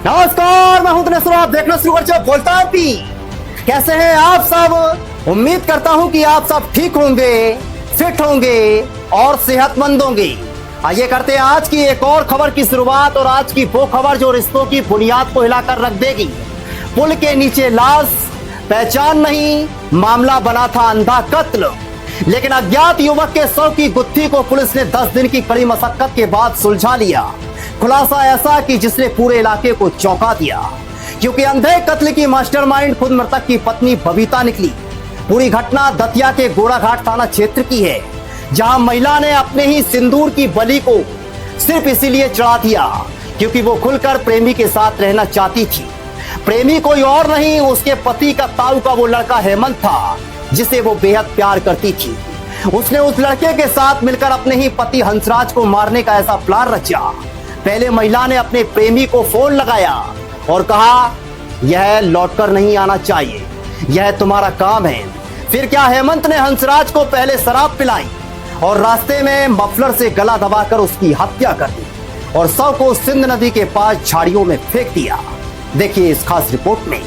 नमस्कार, मैं हूं दिनेश। आप देखना शुरू कर बोलता है पी। कैसे हैं आप सब? उम्मीद करता हूं कि आप सब ठीक होंगे, फिट होंगे और सेहतमंद होंगे। आइए करते हैं आज की एक और खबर की शुरुआत, और आज की वो खबर जो रिश्तों की बुनियाद को हिलाकर रख देगी। पुल के नीचे लाश, पहचान नहीं, मामला बना था अंधा कत्ल। लेकिन अज्ञात युवक के शव की गुत्थी को पुलिस ने 10 दिन की कड़ी मशक्कत के बाद सुलझा लिया। खुलासा ऐसा कि जिसने पूरे इलाके को चौंका दिया, क्योंकि अंधे कत्ल की मास्टरमाइंड खुद मृतक की पत्नी बबीता निकली। पूरी घटना दतिया के गोराघाट थाना क्षेत्र की है, जहां महिला ने अपने ही सिंदूर की बलि को सिर्फ इसीलिए चढ़ा दिया क्योंकि वो खुलकर प्रेमी के साथ रहना चाहती थी। प्रेमी कोई और नहीं, उसके पति का ताऊ का वो लड़का हेमंत था, जिसे वो बेहद प्यार करती थी। उसने उस लड़के के साथ मिलकर अपने ही पति हंसराज को मारने का ऐसा प्लान रचा। पहले महिला ने अपने प्रेमी को फोन लगाया और कहा, यह लौटकर नहीं आना चाहिए, यह तुम्हारा काम है। फिर क्या, हेमंत ने हंसराज को पहले शराब पिलाई और रास्ते में मफलर से गला दबाकर उसकी हत्या कर दी और शव को सिंध नदी के पास झाड़ियों में फेंक दिया। देखिए इस खास रिपोर्ट में।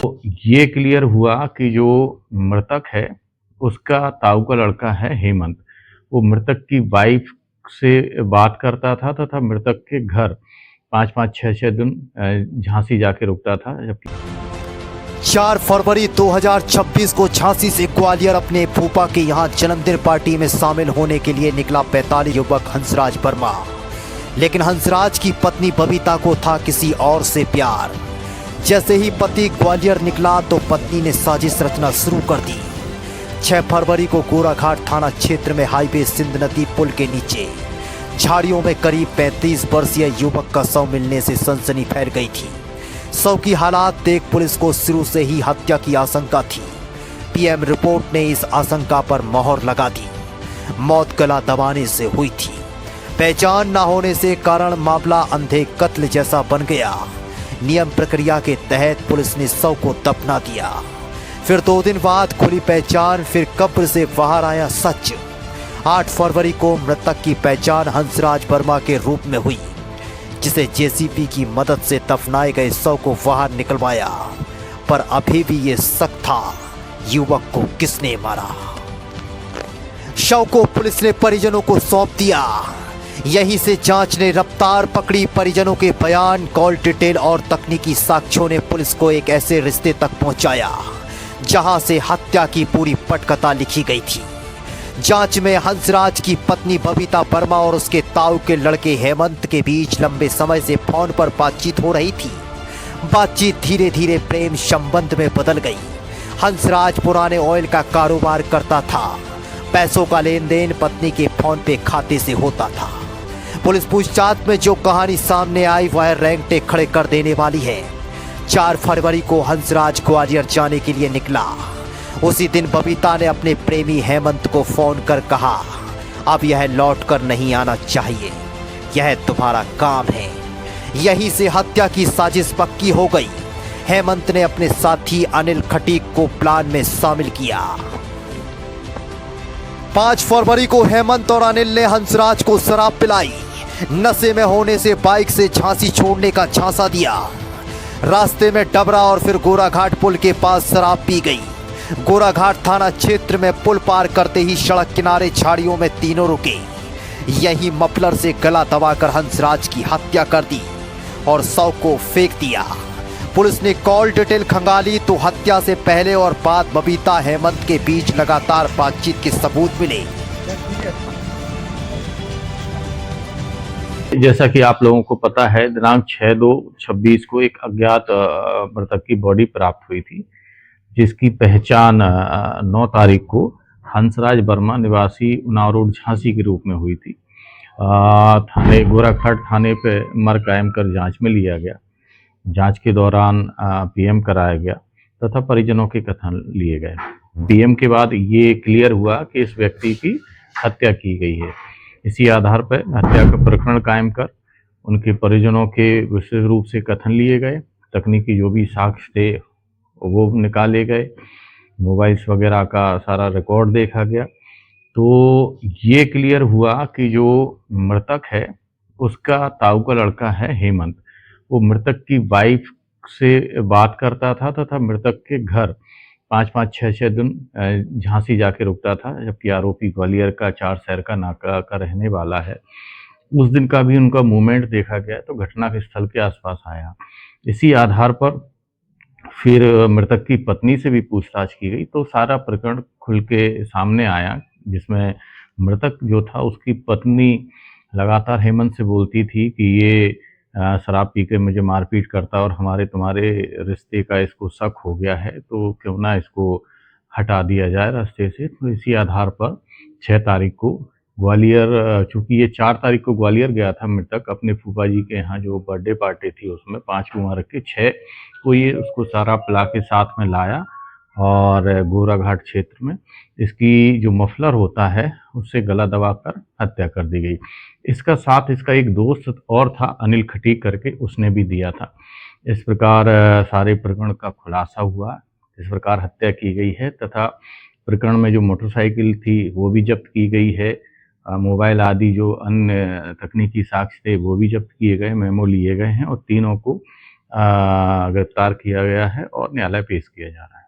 तो ये क्लियर हुआ कि जो मृतक है उसका ताऊ का लड़का है हेमंत। वो मृतक की वाइफ से बात करता था तथा मृतक के घर 5-5, 6-6 दिन झांसी जाके रुकता था। जबकि 4 फरवरी 2026 को झांसी से ग्वालियर अपने फूफा के यहाँ जन्मदिन पार्टी में शामिल होने के लिए निकला 45 युवक हंसराज वर्मा। लेकिन हंसराज की पत्नी बबीता को था किसी और से प्यार। जैसे ही पति ग्वालियर निकला तो पत्नी ने साजिश रचना शुरू कर दी। 6 फरवरी को गोराघाट थाना क्षेत्र में हाईवे सिंध नदी पुल के नीचे झाड़ियों में करीब 35 वर्षीय युवक का शव मिलने से सनसनी फैल गई थी। शव की हालात देख पुलिस को शुरू से ही हत्या की आशंका थी। पीएम रिपोर्ट ने इस आशंका पर मोहर लगा दी। मौत गला दबाने से हुई थी। पहचान न होने से कारण मामला अंधे कत्ल जैसा बन गया। नियम प्रक्रिया के तहत पुलिस ने शव को दफना दिया। फिर 2 दिन बाद खुली पहचान, फिर कब्र से बाहर आया सच। 8 फरवरी को मृतक की पहचान हंसराज वर्मा के रूप में हुई, जिसे जेसीबी की मदद से दफनाए गए शव को बाहर निकलवाया। पर अभी भी ये शक था, युवक को किसने मारा। शव को पुलिस ने परिजनों को सौंप दिया। यहीं से जांच ने रफ्तार पकड़ी। परिजनों के बयान, कॉल डिटेल और तकनीकी साक्ष्यों ने पुलिस को एक ऐसे रिश्ते तक पहुंचाया जहां से हत्या की पूरी पटकथा लिखी गई थी। जांच में हंसराज की पत्नी बबीता वर्मा और उसके ताऊ के लड़के हेमंत के बीच लंबे समय से फोन पर बातचीत हो रही थी। बातचीत धीरे धीरे प्रेम संबंध में बदल गई। हंसराज पुराने ऑयल का कारोबार करता था। पैसों का लेन देन पत्नी के फोन पे खाते से होता था। पुलिस पूछताछ में जो कहानी सामने आई वह रैंगटे खड़े कर देने वाली है। 4 फरवरी को हंसराज ग्वालियर जाने के लिए निकला। उसी दिन बबीता ने अपने प्रेमी हेमंत को फोन कर कहा, अब यह लौट कर नहीं आना चाहिए, यह तुम्हारा काम है। यहीं से हत्या की साजिश पक्की हो गई। हेमंत ने अपने साथी अनिल खटीक को प्लान में शामिल किया। 5 फरवरी को हेमंत और अनिल ने हंसराज को शराब पिलाई। नशे में होने से बाइक से झांसी छोड़ने का झांसा दिया। रास्ते में डबरा और फिर गोराघाट पुल के पास शराब पी गई। गोराघाट थाना क्षेत्र में पुल पार करते ही सड़क किनारे झाड़ियों में तीनों रुके। यहीं मफलर से गला दबाकर हंसराज की हत्या कर दी और शव को फेंक दिया। पुलिस ने कॉल डिटेल खंगाली तो हत्या से पहले और बाद बबीता हेमंत के बीच लगातार बातचीत के सबूत मिले। जैसा कि आप लोगों को पता है, दिनांक 6/2/26 को एक अज्ञात मृतक की बॉडी प्राप्त हुई थी, जिसकी पहचान 9 तारीख को हंसराज वर्मा निवासी उन्नाव रोड झांसी के रूप में हुई थी। थाने गोराघाट थाने पे मर कायम कर जांच में लिया गया। जांच के दौरान पीएम कराया गया तथा परिजनों के कथन लिए गए। पीएम के बाद ये क्लियर हुआ कि इस व्यक्ति की हत्या की गई है। इसी आधार पर हत्या का प्रकरण कायम कर उनके परिजनों के विशेष रूप से कथन लिए गए। तकनीकी जो भी साक्ष्य थे वो निकाले गए। मोबाइल्स वगैरह का सारा रिकॉर्ड देखा गया। तो ये क्लियर हुआ कि जो मृतक है उसका ताऊ का लड़का है हेमंत। वो मृतक की वाइफ से बात करता था तथा मृतक के घर 5-5, 6-6 दिन झांसी जाके रुकता था, जबकि आरोपी ग्वालियर का 4 शहर का नाका का रहने वाला है। उस दिन का भी उनका मूवमेंट देखा गया तो घटना के स्थल के आसपास आया। इसी आधार पर फिर मृतक की पत्नी से भी पूछताछ की गई तो सारा प्रकरण खुल के सामने आया, जिसमें मृतक जो था उसकी पत्नी लगातार हेमंत से बोलती थी कि ये शराब पी के मुझे मारपीट करता और हमारे तुम्हारे रिश्ते का इसको शक हो गया है, तो क्यों ना इसको हटा दिया जाए रास्ते से। तो इसी आधार पर 6 तारीख को ग्वालियर, चूँकि ये 4 तारीख को ग्वालियर गया था मृतक अपने फूफा जी के यहाँ जो बर्थडे पार्टी थी उसमें 5 कुआँ रख के, 6 को ये उसको सारा पिला के साथ में लाया और गोराघाट क्षेत्र में इसकी जो मफलर होता है उससे गला दबाकर हत्या कर दी गई। इसका साथ इसका एक दोस्त और था अनिल खटीक करके, उसने भी दिया था। इस प्रकार सारे प्रकरण का खुलासा हुआ, इस प्रकार हत्या की गई है तथा प्रकरण में जो मोटरसाइकिल थी वो भी जब्त की गई है। मोबाइल आदि जो अन्य तकनीकी साक्ष्य थे वो भी जब्त किए गए, मेमो लिए गए हैं और तीनों को गिरफ्तार किया गया है और न्यायालय पेश किया जा रहा है।